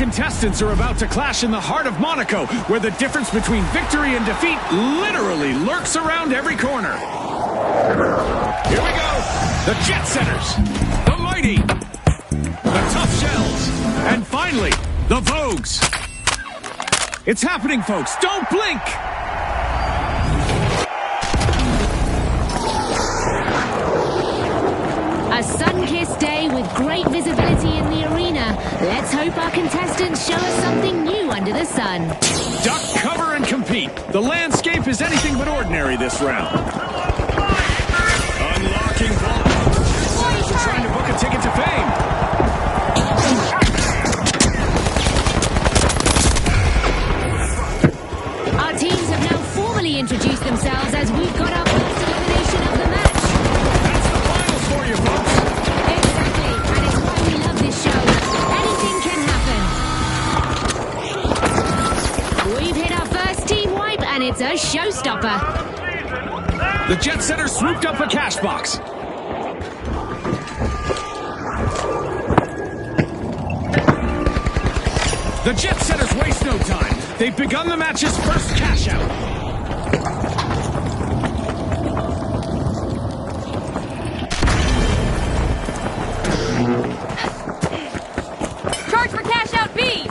contestants are about to clash in the heart of Monaco, where the difference between victory and defeat literally lurks around every corner. Here we go. The Jet Setters, the Mighty, the Tough Shells, and finally, the Vogues. It's happening, folks. Don't blink. A sun-kissed day with great visibility in the arena. Let's hope our contestants show us something new under the sun. Duck, cover, and compete. The landscape is anything but ordinary this round. Unlocking vault. Setters are trying to book a ticket to fame. Our teams have now formally introduced themselves as we've got our first elimination of the match. That's the finals for you, folks. Exactly, and it's why we love this show. Anything can happen. We've hit our first team wipe, and it's a showstopper. The Jet Setters swooped up a cash box. The Jet Setters waste no time. They've begun the match's first cash out. Charge for cash out B!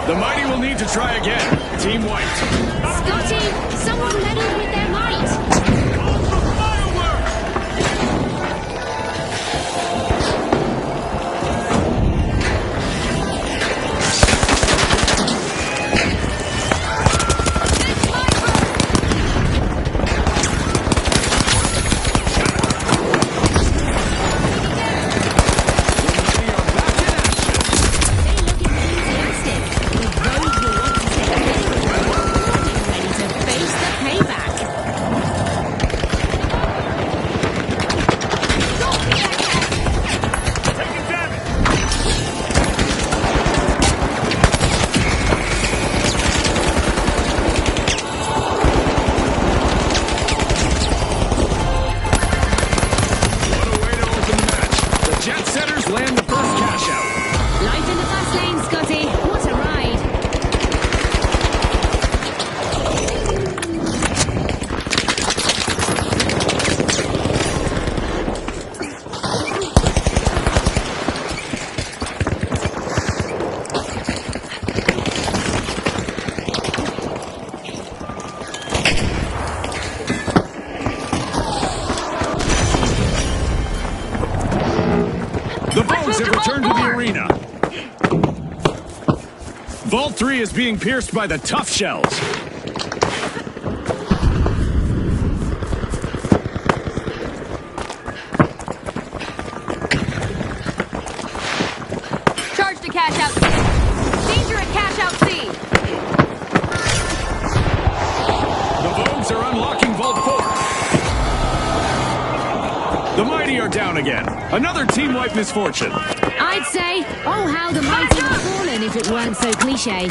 The Mighty will need to try again. Team White. Scotty, someone meddled with their might. Land the first cash out. Light in the fast lane, Scotty. What a ride. The Vogues have returned to the arena. Vault 3 is being pierced by the Tough Shells. Charge to cash out C. Danger at cash out C. The Vogues are unlocking Vault 4. The Mighty are down again. Another team-wide misfortune. I'd say, oh, how the mighty would have fallen if it weren't so cliche.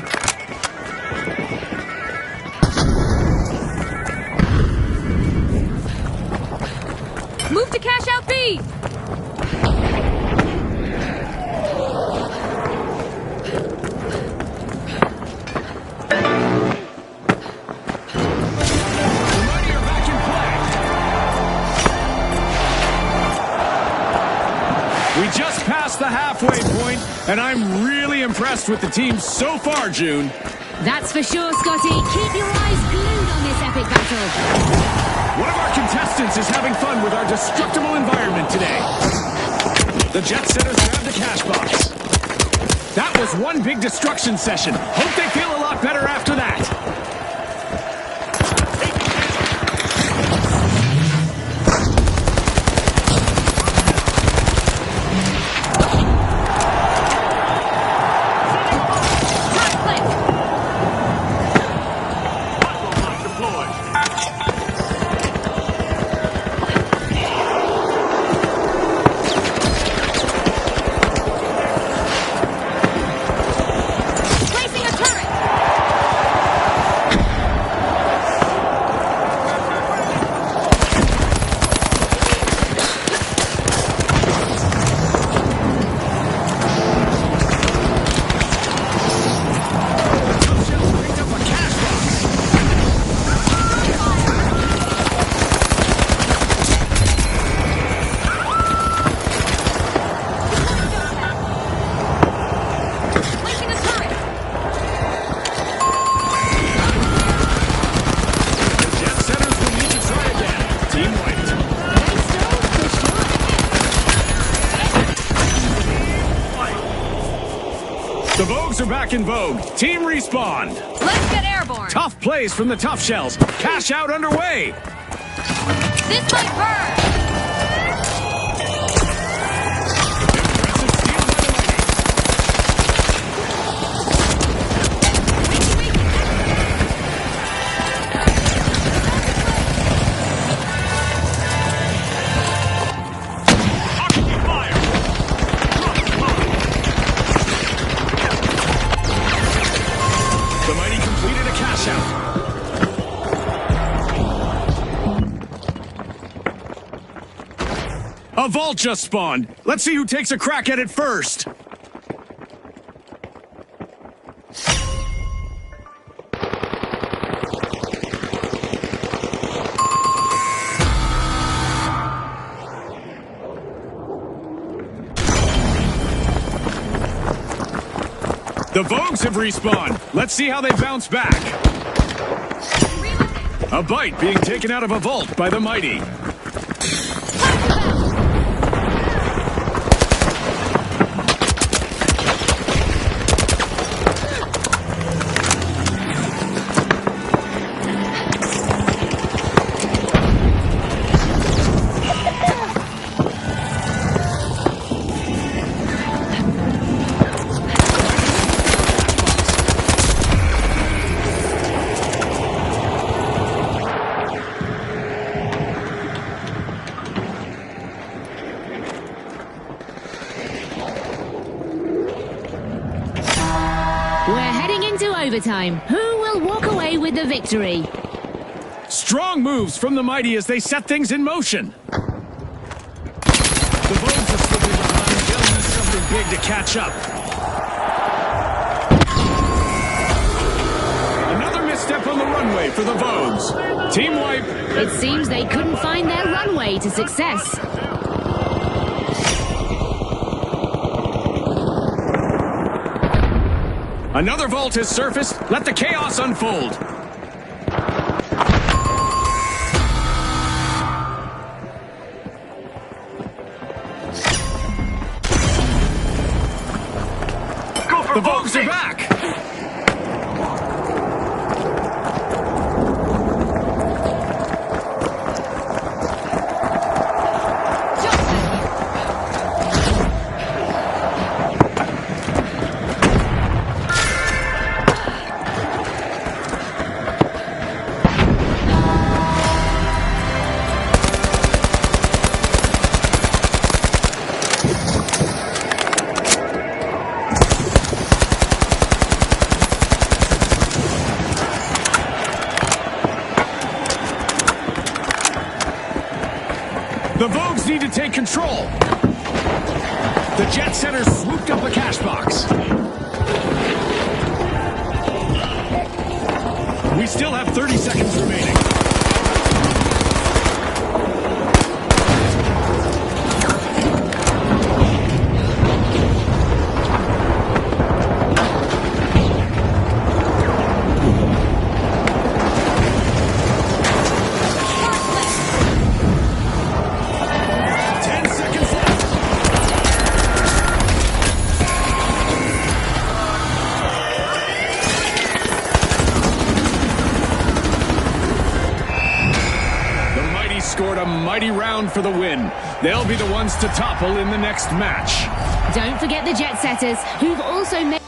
Move to cash out B. We just passed the the halfway point, and I'm really impressed with the team so far, June. That's for sure, Scotty. Keep your eyes glued on this epic battle. One of our contestants is having fun with our destructible environment today. The Jet Setters grabbed the cash box. That was one big destruction session. Hope they feel a lot better after that. The Vogues are back in vogue. Team respawn. Let's get airborne. Tough plays from the Tough Shells. Cash out underway. This might burn. A vault just spawned. Let's see who takes a crack at it first. The Vogues have respawned. Let's see how they bounce back. A bite being taken out of a vault by the Mighty. We're heading into overtime. Who will walk away with the victory? Strong moves from the Mighty as they set things in motion. The Vogues are slipping behind. They'll need something big to catch up. Another misstep on the runway for the Vogues. Team wipe. It seems they couldn't find their runway to success. Another vault has surfaced. Let the chaos unfold. The Vogues are back. The Vogues need to take control. The Jet Setters swooped up a cash box. We still have 30 seconds remaining. scored a mighty round for the win. They'll be the ones to topple in the next match. Don't forget the Jet Setters, who've also made...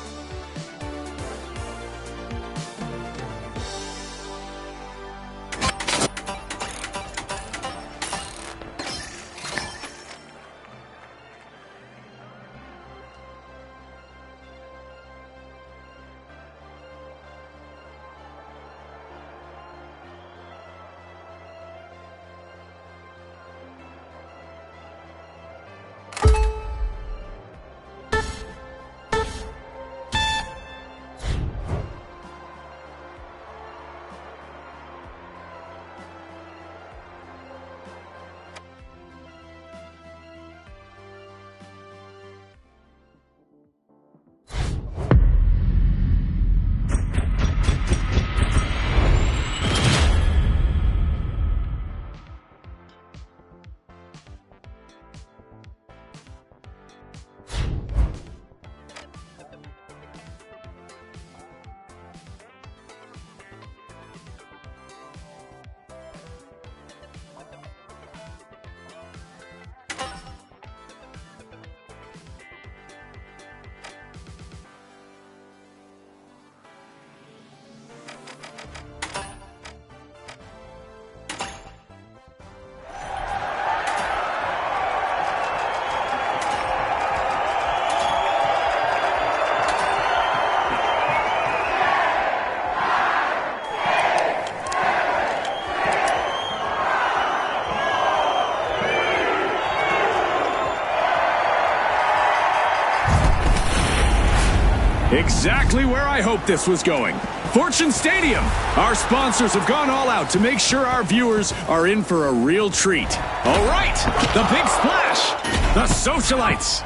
Exactly where I hoped this was going. Fortune Stadium. Our sponsors have gone all out to make sure our viewers are in for a real treat. All right, the big splash, the socialites,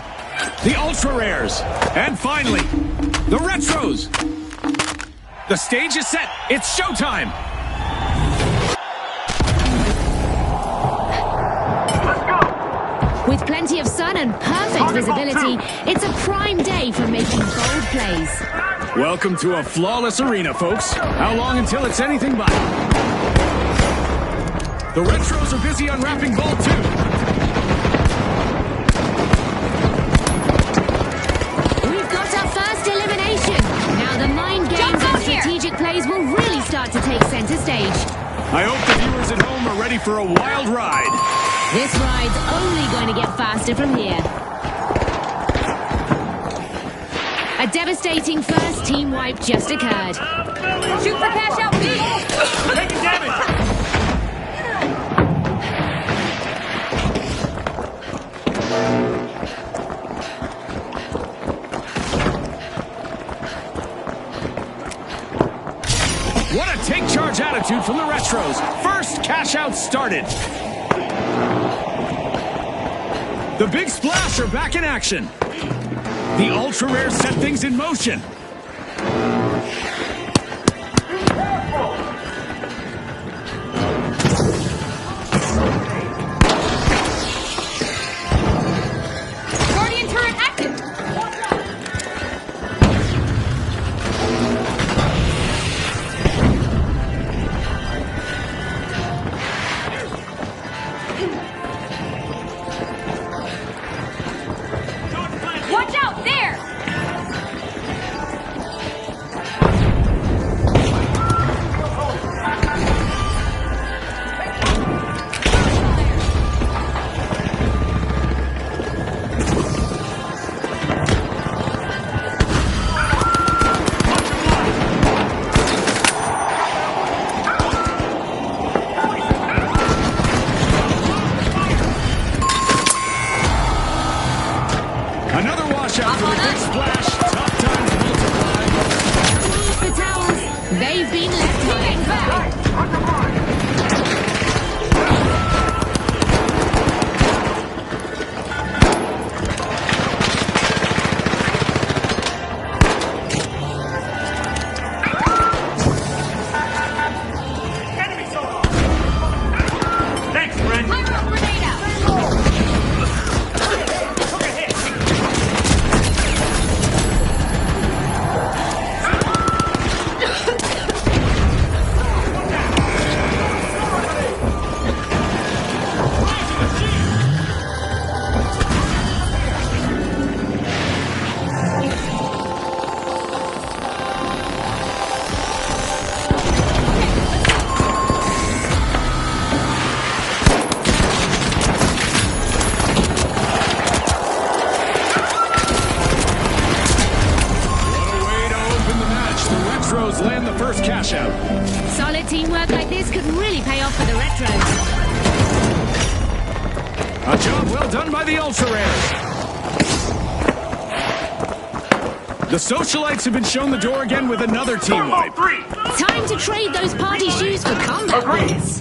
the ultra rares, and finally, the retros. The stage is set. It's showtime. With plenty of sun and perfect visibility, it's a prime day for making bold plays. Welcome to a flawless arena, folks. How long until it's anything but? The retros are busy unwrapping Ball 2. We've got our first elimination. Now the mind games and strategic plays will really start to take center stage. I hope the viewers at home are ready for a wild ride. This ride's only going to get faster from here. A devastating first team wipe just occurred. Shoot for cash out, B! Taking damage! What a take-charge attitude from the retros. First cash out started. The big splash are back in action. The ultra rare set things in motion. Guardian turret active! Watch out, there! Another washout for the big splash. Tough times multiply. The towels, they've been left high and dry. Thanks, friend. Pyro grenade out! Retros land the first cash out. Solid teamwork like this could really pay off for the Retros. A job well done by the Ultra Rares. The Socialites have been shown the door again with another team wipe. Time to trade those party shoes for combat boots.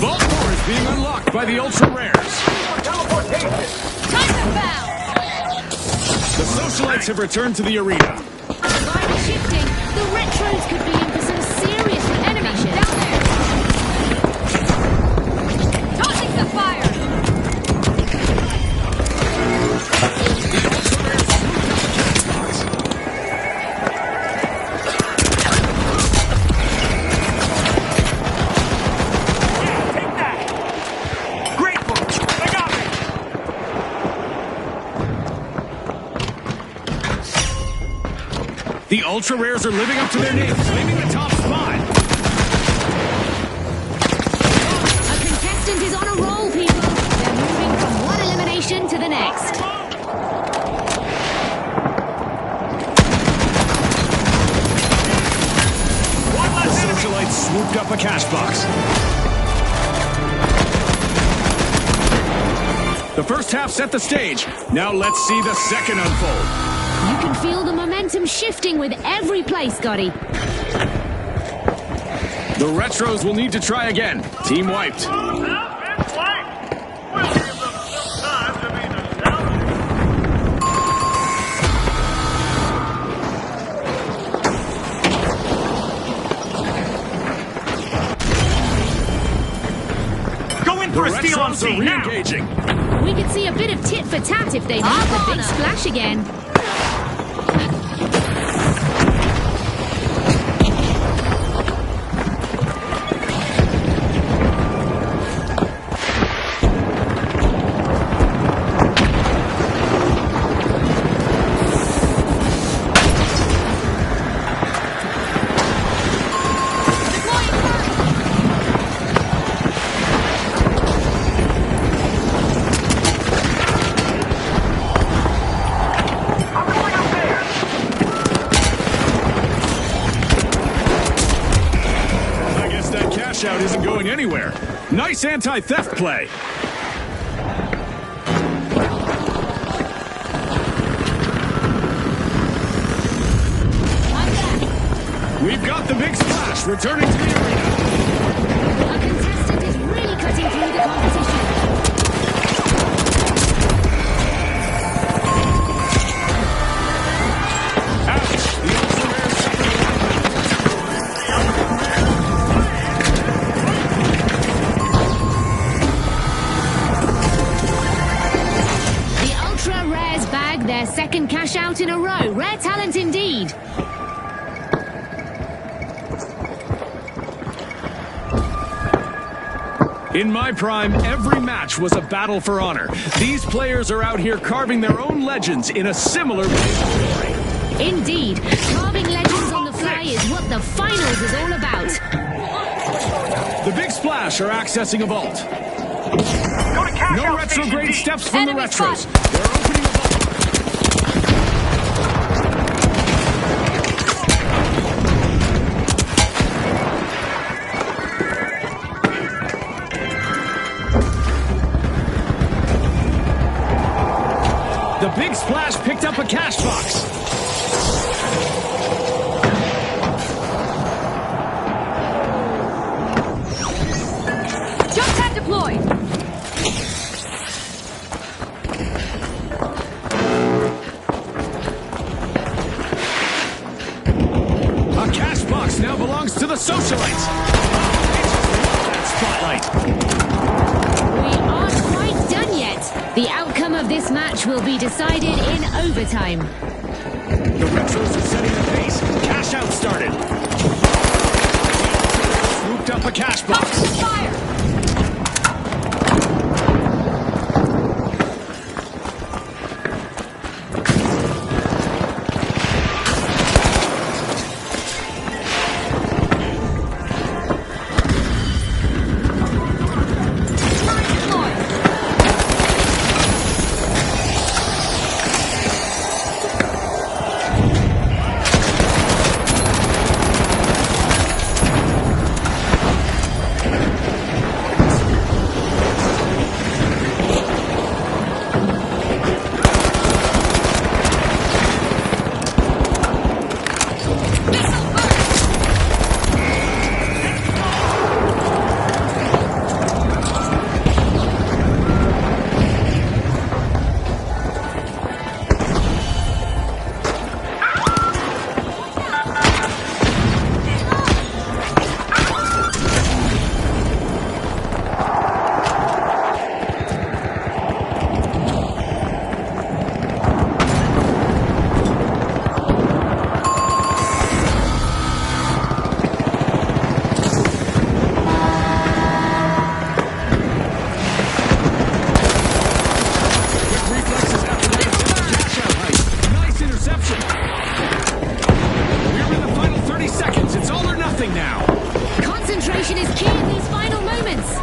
Vault 4 is being unlocked by the Ultra Rares. Time to foul! The Socialites have returned to the arena. By shifting, the Retros could be in for some serious enemy shit. Down there! Tossing the fire! The Ultra Rares are living up to their name, claiming the top spot. A contestant is on a roll, people. They're moving from one elimination to the next. The Socialites swooped up a cash box. The first half set the stage. Now let's see the second unfold. You can feel the momentum shifting with every play, Scotty. The Retros will need to try again. Team wiped. The Retros are re-engaging. We could see a bit of tit for tat if they make the big splash again. Out isn't going anywhere. Nice anti-theft play. We've got the big splash returning to the arena. A contestant is really cutting through the competition. Ouch! The Ultra Rares suffered their second cash out in a row. Rare talent indeed. In my prime, every match was a battle for honor. These players are out here carving their own legends in a similar way. Indeed. Carving legends on the fly is what the finals is all about. The Big Splash are accessing a vault. No retrograde steps from the Retros. They're opening a vault. The Big Splash picked up a cash box. Jump pad deployed. A cash box now belongs to the Socialites. That spotlight. We aren't quite done yet. The outcome of this match will be decided in overtime. The Retros are setting the pace. Cash out started. Swooped up a cash box. Fire! Concentration is key in these final moments.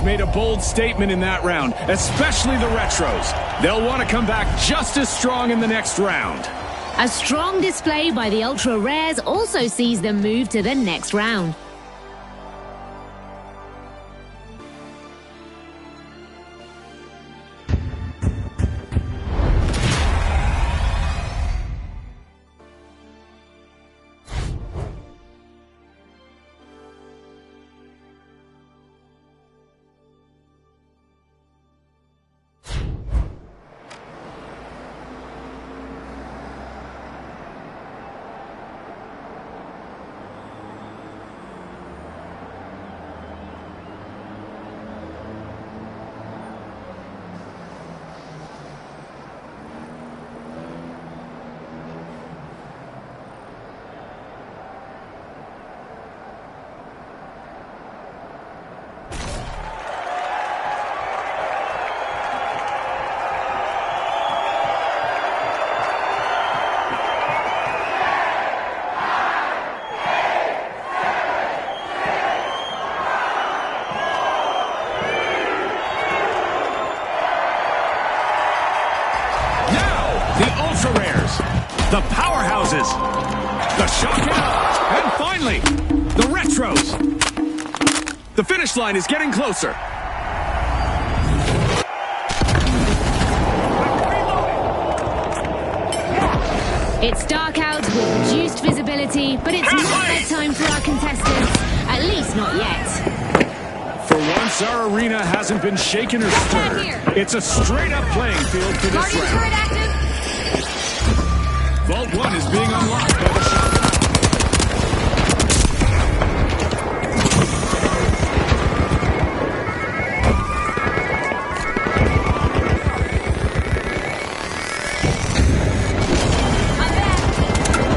Made a bold statement in that round, especially the Retros. They'll want to come back just as strong in the next round. A strong display by the Ultra Rares also sees them move to the next round. The powerhouses, the shocking, and finally, the Retros. The finish line is getting closer. It's dark out with reduced visibility, but it's not bedtime for our contestants, at least not yet. For once, our arena hasn't been shaken or stirred. It's a straight-up playing field for this Guardian round. turret active. Vault 1 is being unlocked by the shot.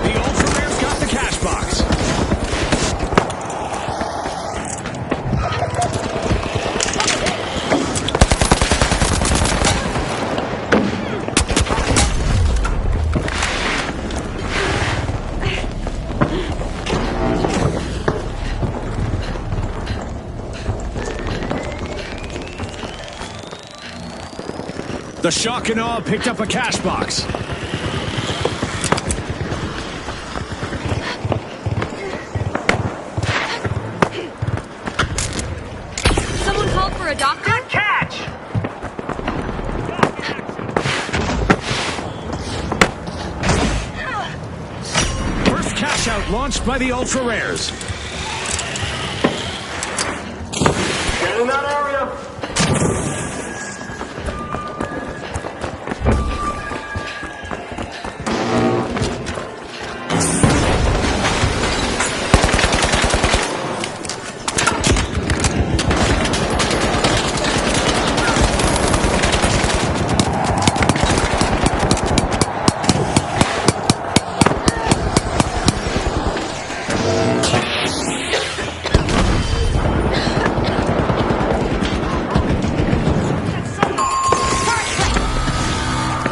The Ultra Rare's got the cash box. The Shock and Awe picked up a cash box. Someone called for a doctor? Good catch! First cash out launched by the Ultra Rares. Get in that area!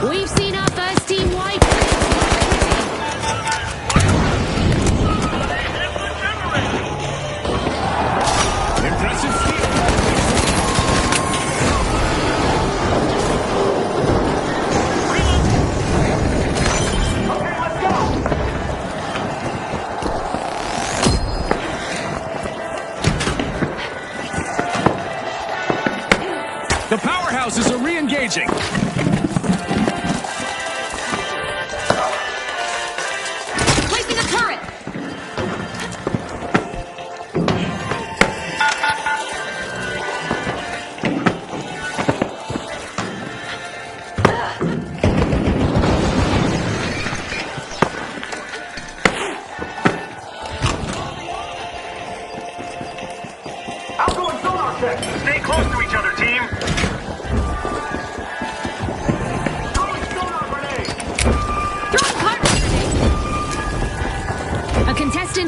We've seen our first team wipe. Impressive steal. Okay, let's go! The powerhouses are re-engaging. Placing a turret. Outgoing sonar check! Stay close to each other, team!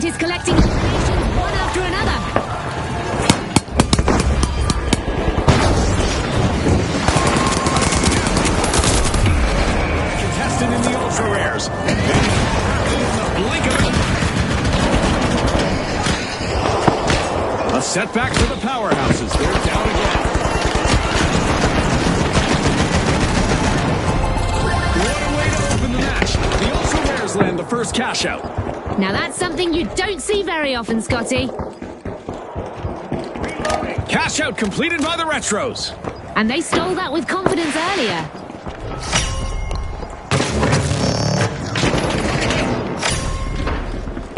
scientists collecting donations one after another. Contestant in the Ultra Rares. In the blink of an eye. A setback for the powerhouses. They're down again. What a way to open the match. The Ultra Rares land the first cash out. Now that's something you don't see very often, Scotty. Cash out completed by the Retros. And they stole that with confidence earlier.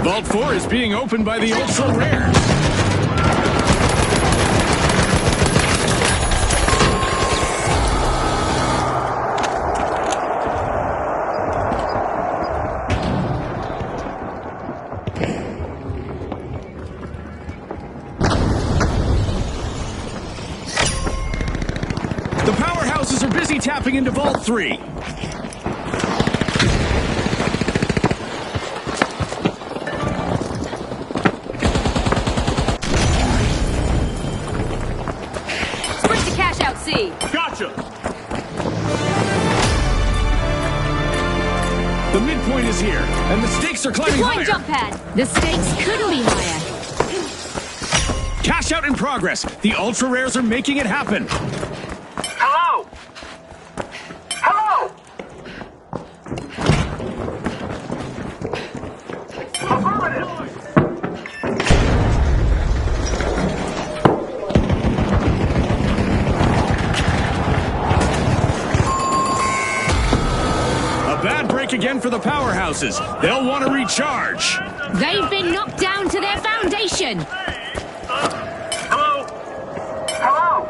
Vault 4 is being opened by the Ultra Rares. The powerhouses are busy tapping into Vault 3. Sprint to cash out C. Gotcha. The midpoint is here, and the stakes are climbing Deploying higher. jump pad. The stakes couldn't be higher. Cash out in progress. The Ultra Rares are making it happen. Hello? Hello? Affirmative. A bad break again for the powerhouses. They'll want to recharge. They've been knocked down to their foundation. Hello? Hello?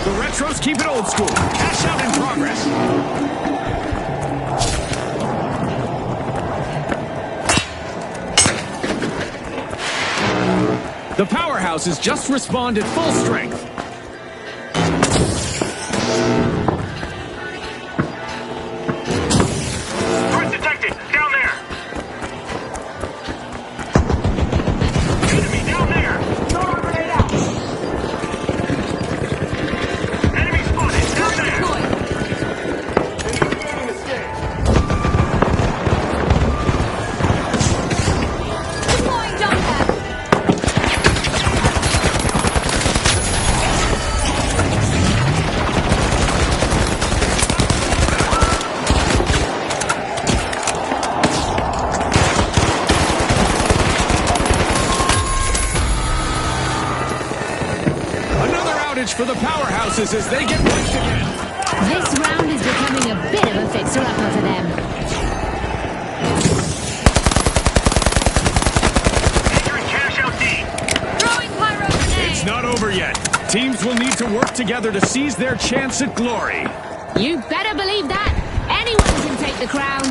The Retros keep it old school. Cash out in progress. The powerhouses just respawned at full strength. Threat detected. Down there. Enemy down there. Solar grenade out. Enemy spotted. Down Turret there. deployed. Initiating escape. Deploying jump pad. Another outage for the powerhouses as they get wiped again. This round is becoming a bit of a fixer-upper for them. Entering cash out D. Throwing pyro grenade. It's not over yet. Teams will need to work together to seize their chance at glory. You better believe that. Anyone can take the crown.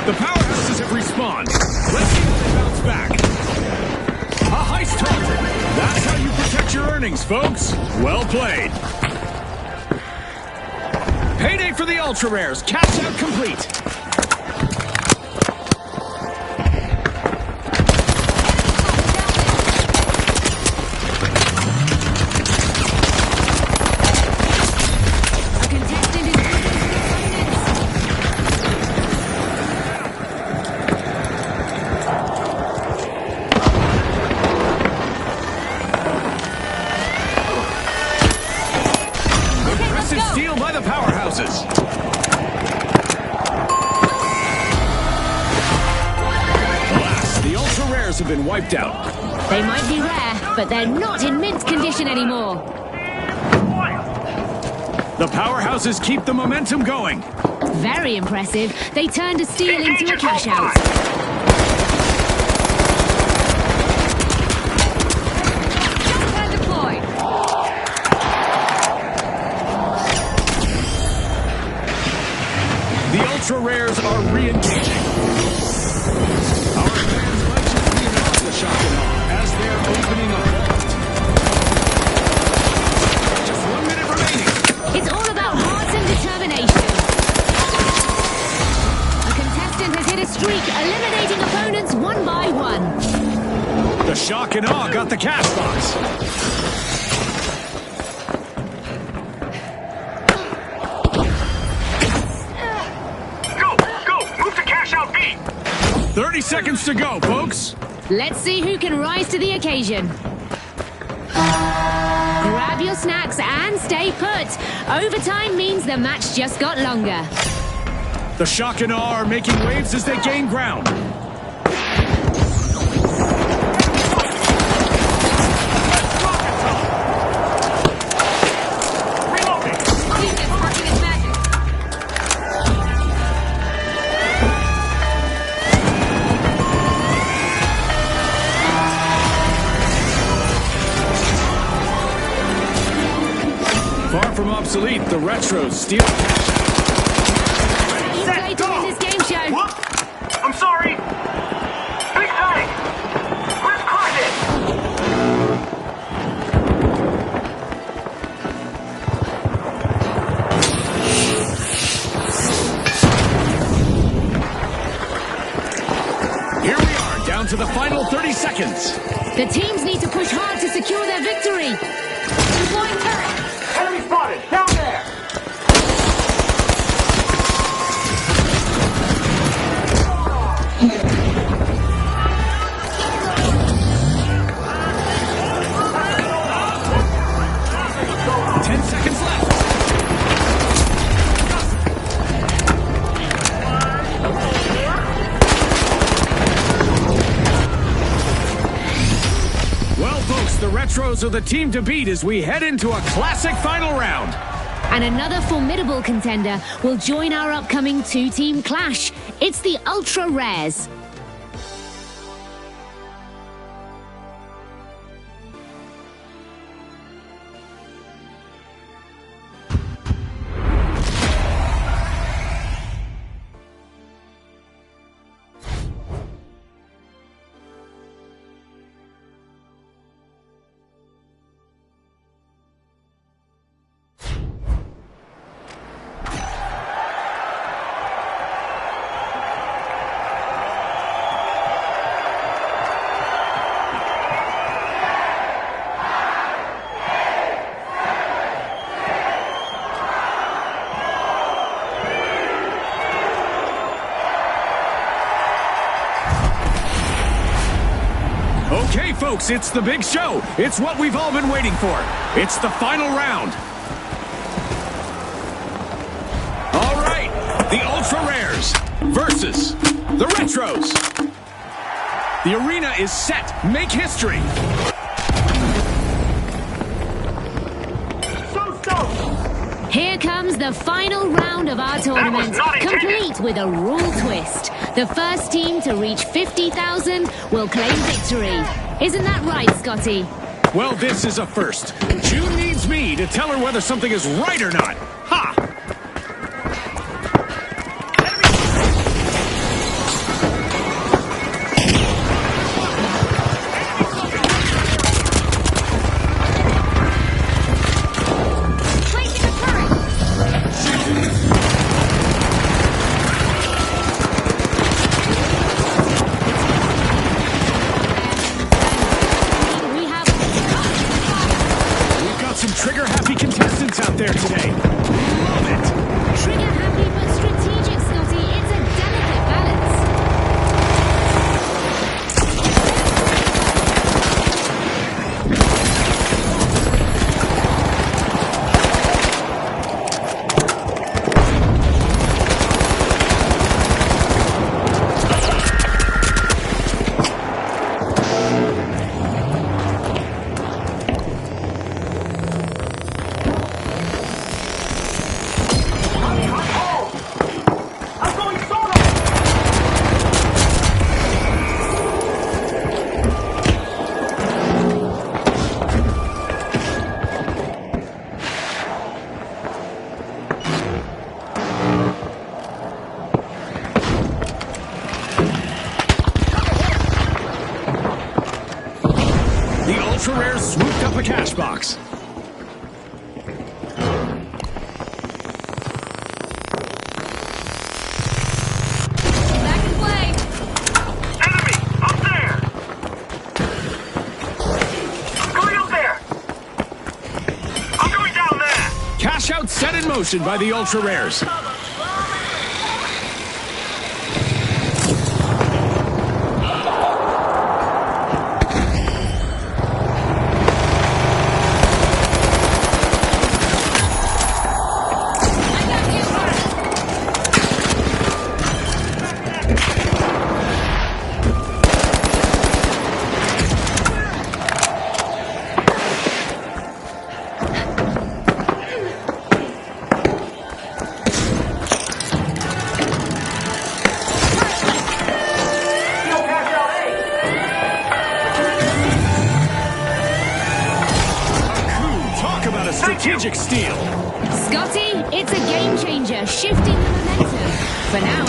The powerhouses have respawned. Let's see if they bounce back. A heist halted. That's how you protect your earnings, folks. Well played. Payday for the Ultra Rares. Cash out complete. A contestant is losing to their opponents. Aggressive go. steal by the powerhouses. Alas, the Ultra Rares have been wiped out. They might be rare, but they're not in mint condition anymore. The powerhouses keep the momentum going. Very impressive. They turned a steal into a cash out. Jump pad deployed. The Ultra Rares are re-engaging. Our fans might just be in aftershock and awe as they're opening a vault. Just 1 minute remaining. It's all streak, eliminating opponents one by one. The shock and awe got the cash box. Go! Move to cash out B! 30 seconds to go, folks. Let's see who can rise to the occasion. Grab your snacks and stay put. Overtime means the match just got longer. The shock and awe are making waves as they gain ground. Reloading! Defense working its magic. Far from obsolete, the retros steal cash. You play to win this game show. Whoop! I'm sorry! Big thing! Let's crush it! Here we are, down to the final 30 seconds. The teams need to push hard to secure their victory. Deploying turret. Enemy spotted! Down there! Ten seconds left. Well, folks, the retros are the team to beat as we head into a classic final round. And another formidable contender will join our upcoming two-team clash. It's the Ultra Rares. Okay, folks, it's the big show. It's what we've all been waiting for. It's the final round. All right, the Ultra Rares versus the Retros. The arena is set. Make history. So stoked! Here comes the final round of our tournament, not intended. complete with a rule twist. The first team to reach 50,000 will claim victory. Isn't that right, Scotty? Well, this is a first. June needs me to tell her whether something is right or not. Ha! Placing a turret. We have We've got some trigger-happy contestants out there today. Love it. trigger happy but strategic, Scotty. It's a delicate balance. I'm going solo! The Ultra Rares swooped up a cash box. Back in play. motion by the Ultra Rares. Steel cash out A. Talk about a strategic steal. Scotty, it's a game changer, shifting the momentum. For now.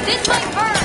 This might burn!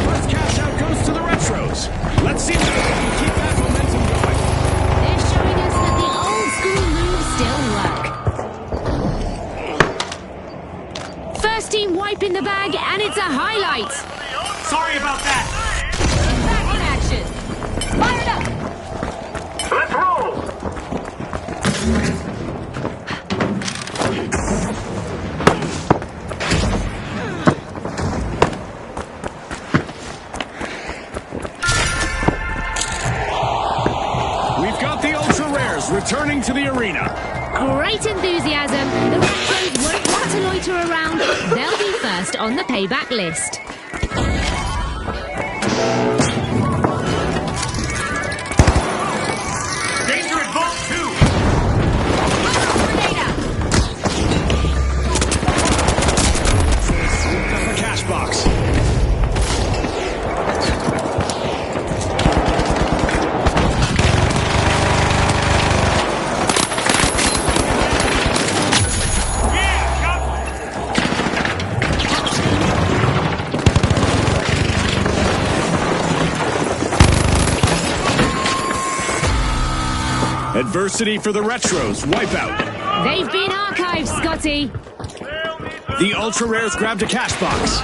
First cash out goes to the Retros. Let's see if they can keep that momentum going. They're showing us that the old school moves still work. First team wiping the bag, and it's a highlight. Sorry about that. Back in action! Fired up! Let's roll. We've got the Ultra Rares returning to the arena. Great enthusiasm. The Retros won't want to loiter around. They'll be first on the payback list. Danger at Vault 2. Grenade out! Got the cash box. Yeah, got Adversity for the Retros. Wipeout. They've been archived, Scotty. The Ultra Rares grabbed a cash box.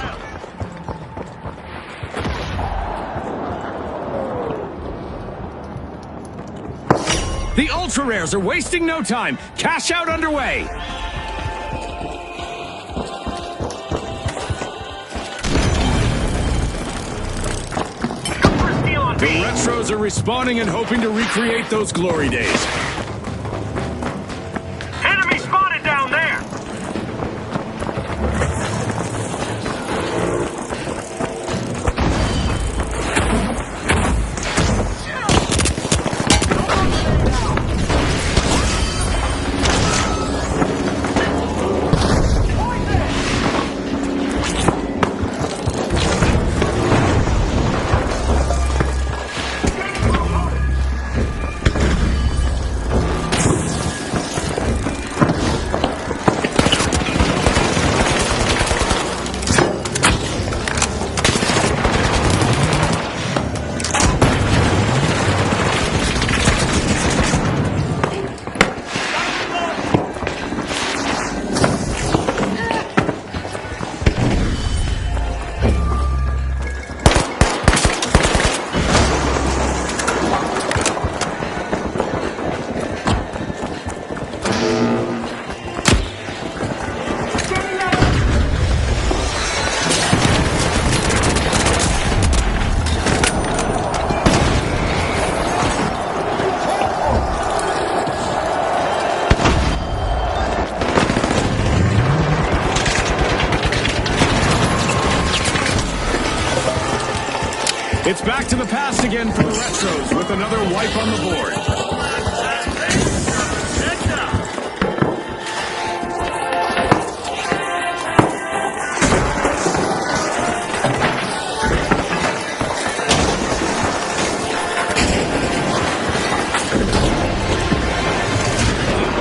The Ultra Rares are wasting no time. Cash out underway. Steel on The B. Retros are respawning and hoping to recreate those glory days. Enemy spotted down there. back to the past again for the Retros with another wipe on the board.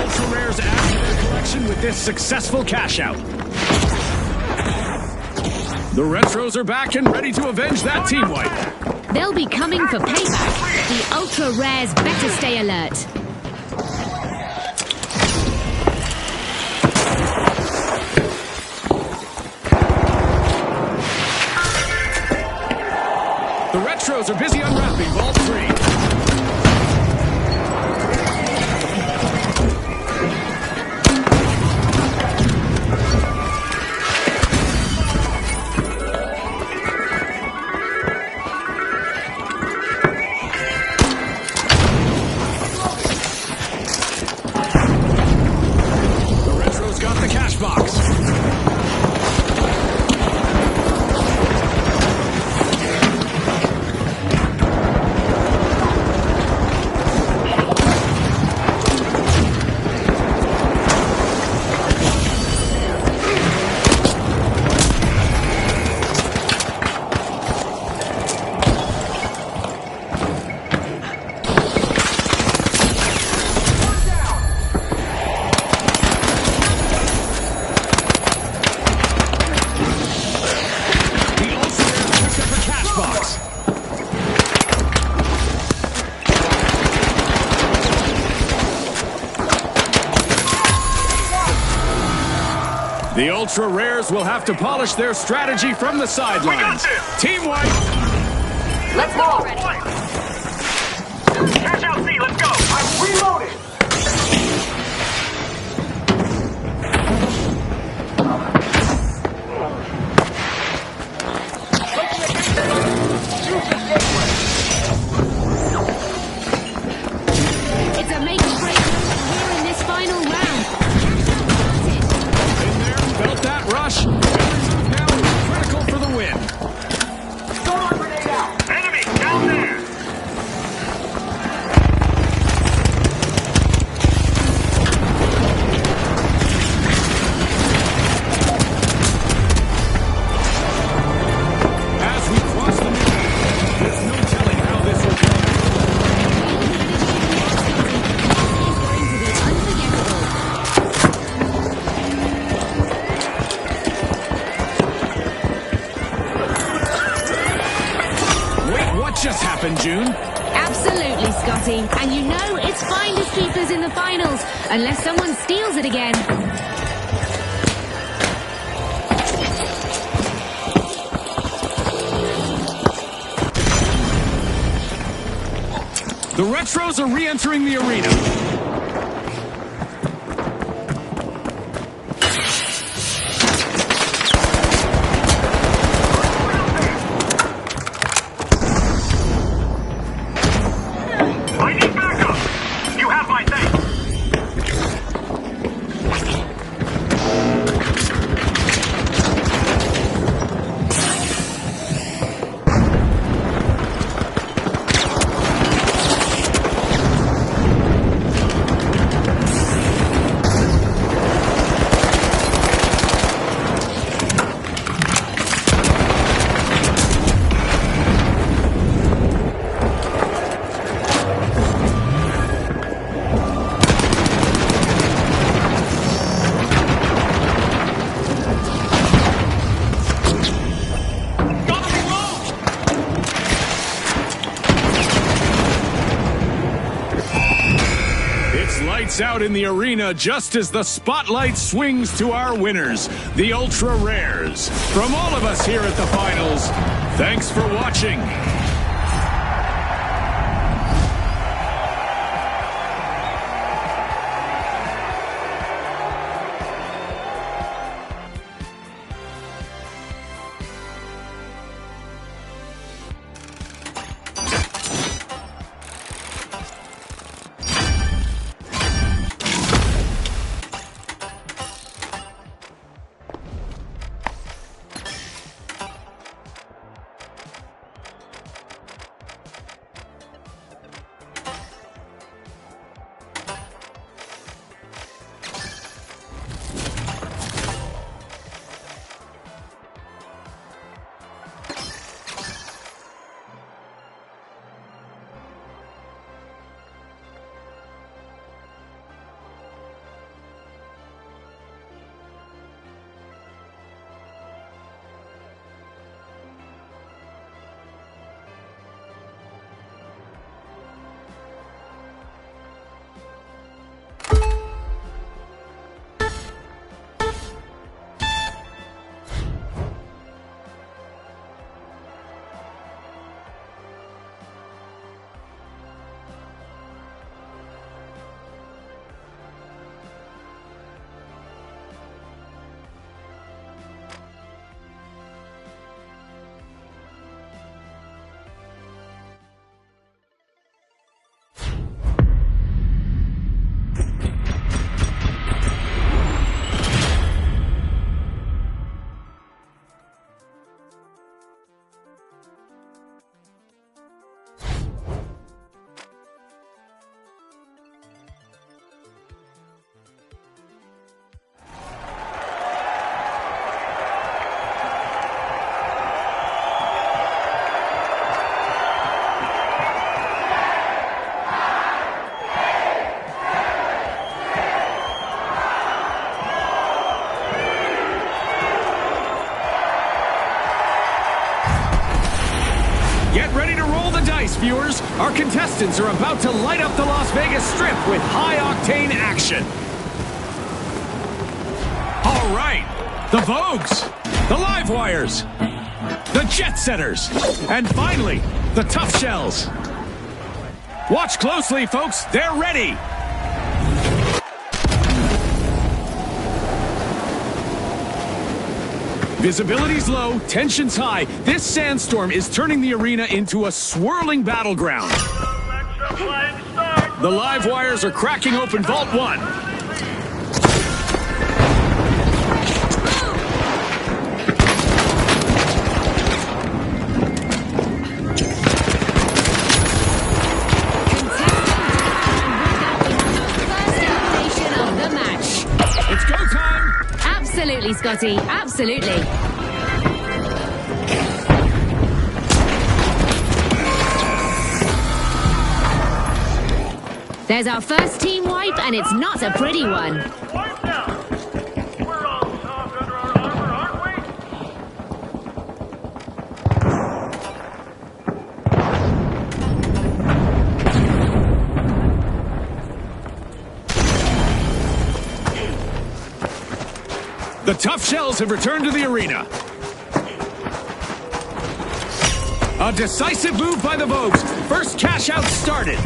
Ultra Rares add to their collection with this successful cash out. The Retros are back and ready to avenge that team wipe. They'll be coming for payback. The Ultra Rares better stay alert. The Retros are busy unwrapping Vault 3. The Ultra Rares will have to polish their strategy from the sidelines. Team wipe. Let's go already. Cash out C, let's go. I'm reloading. It's a make or break here in this final round. In there, felt that rush. Every move now is critical for the win. Enemy down there. As we cross the middle, there's no telling how this will go. It's going to be unforgettable. Wait, what just happened, June? Absolutely, Scotty. And you know it's finders keepers in the finals, unless someone steals it again. The Retros are re-entering the arena. I need backup. You have my thanks. It's lights out in the arena just as the spotlight swings to our winners, the Ultra Rares. From all of us here at the finals, thanks for watching. Our contestants are about to light up the Las Vegas Strip with high-octane action. All right, the Vogues, the Live Wires, the Jet Setters, and finally, the Tough Shells. Watch closely, folks. They're ready. Visibility's low, tension's high. This sandstorm is turning the arena into a swirling battleground. The Live Wires are cracking open Vault 1. Absolutely, Scotty. Absolutely. There's our first team wipe, and it's not a pretty one. We're all soft under our armor, aren't we? The Tough Shells have returned to the arena. A decisive move by the Vogues. First cash out started.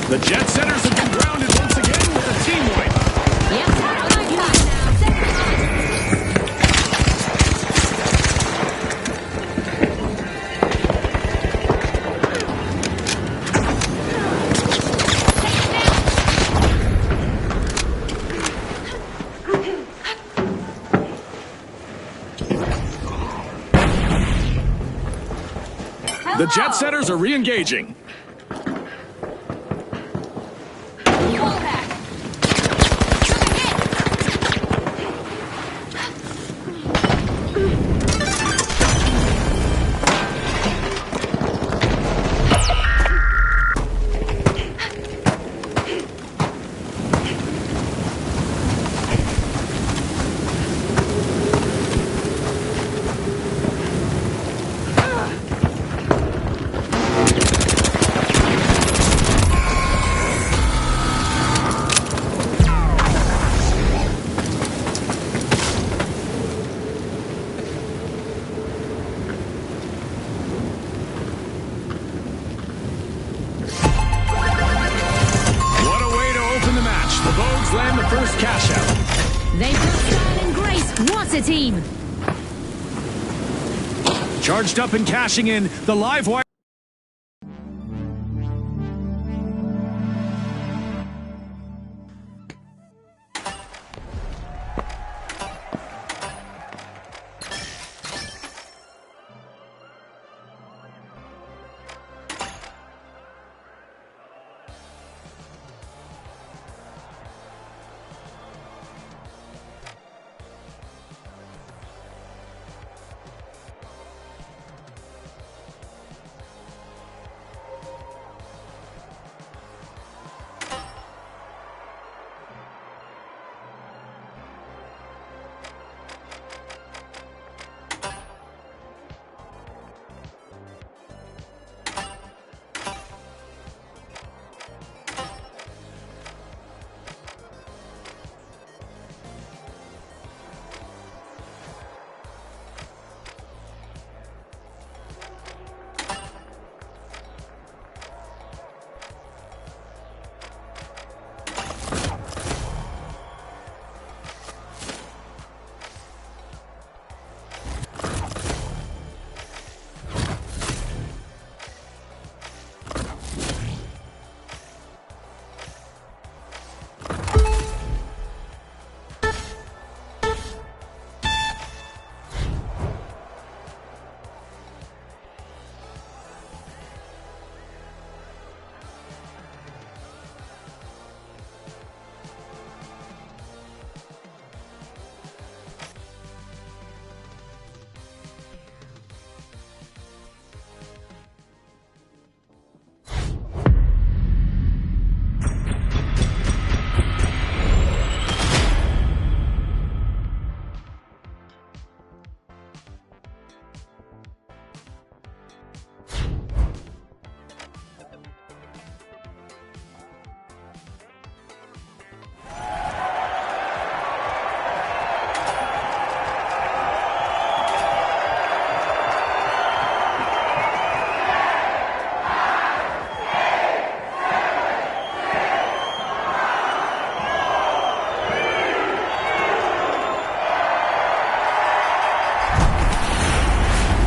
The Jet Setters have been grounded once again with a team wipe. Yep, I like that The Jet Setters are re-engaging. Land the first cash out. They've got style and grace. What a team! Charged up and cashing in, the Live Wire.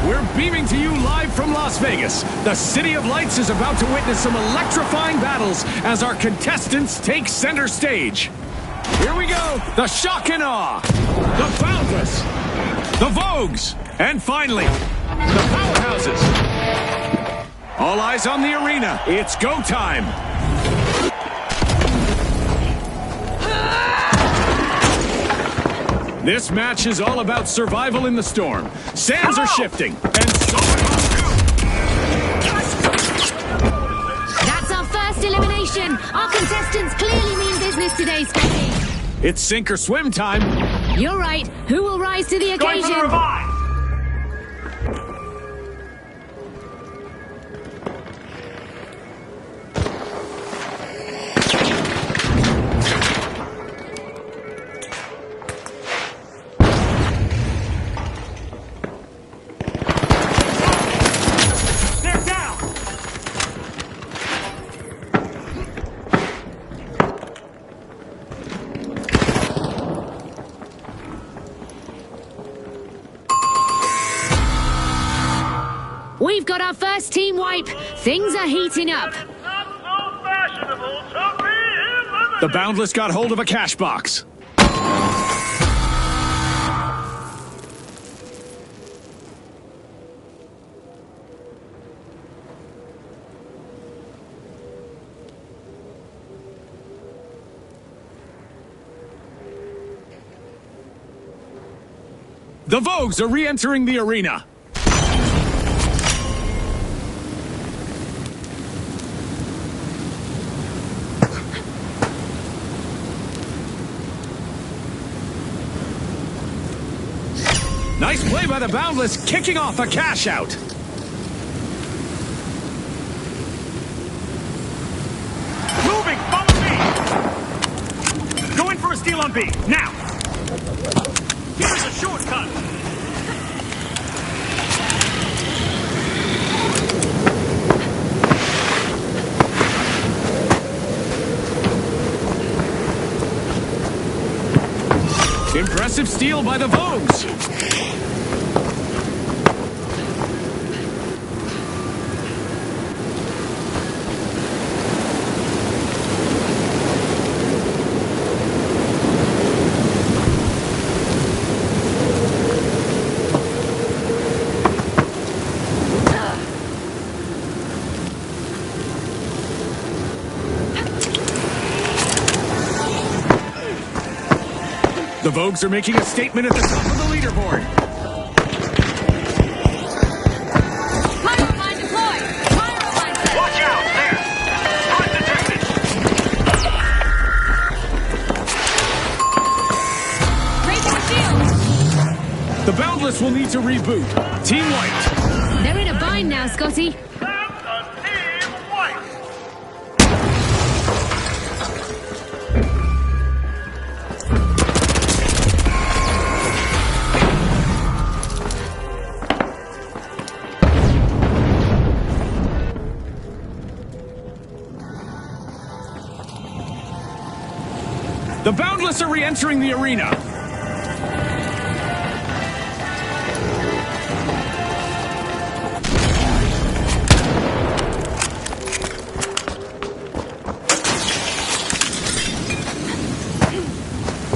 We're beaming to you live from Las Vegas. The City of Lights is about to witness some electrifying battles as our contestants take center stage. Here we go, the Shock and Awe, the Boundless, the Vogues, and finally, the Powerhouses. All eyes on the arena, it's go time. This match is all about survival in the storm. Sands are shifting, and so That's our first elimination. Our contestants clearly mean business today, Scotty. it's sink or swim time. You're right. Who will rise to the Going for the occasion? revive. They're down. We've got our first team wipe. Things are heating up. It's not so fashionable to be eliminated. The Boundless got hold of a cash box. The Vogues are re-entering the arena. Nice play by the Boundless, kicking off a cash out. Moving, follow me. Go in for a steal on B, now. Here's a shortcut. Impressive steal by the Vogues. The Vogues are making a statement at the top of the leaderboard. Pyro mine deployed. Pyro mine set. Watch out, there. Threat detected. Raising the shield. The Boundless will need to reboot. Team wiped. They're in a bind now, Scotty. That's a team wipe. The Boundless are re-entering the arena.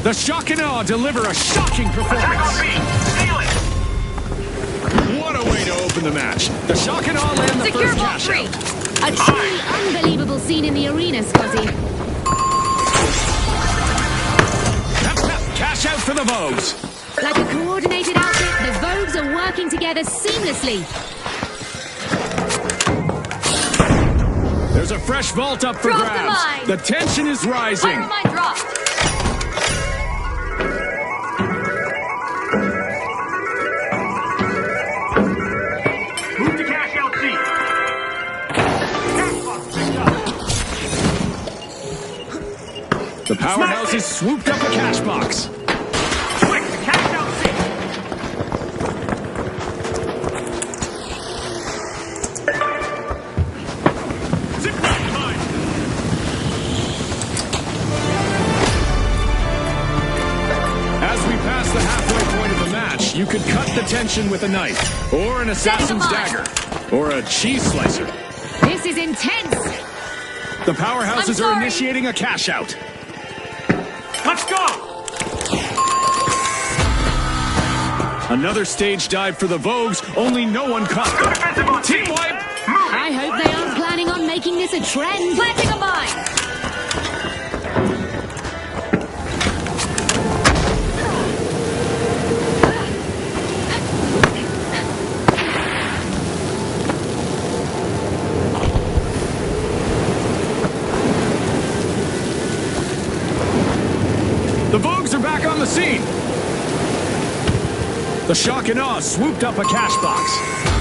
The Shock and Awe deliver a shocking Attack on performance. B. Steal it. What a way to open the match. The Shock and Awe land the Secure first vault cash 3. out. A truly unbelievable scene in the arena, Scotty. Tap, tap, cash out for the Vogues. Like a coordinated outfit, the Vogues are working together seamlessly. There's a fresh vault up for Drop the grabs. mine. The tension is rising. Pyro mine dropped. Move to cash out C. Cash box picked up. The Powerhouses swooped up a cash box. Quick, cash out C. Zip line mine. As we pass the halfway point of the match, you could cut the tension execution with a knife, or an assassin's dagger, or a cheese slicer. This is intense. The powerhouses are sorry. initiating a cash out. Let's go! Another stage dive for the Vogues, only no one caught Go them. defensive on Team C. wipe! I hope they aren't planning on making this a trend. Planting a mine. The Vogues are back on the scene. The shock and awe swooped up a cash box.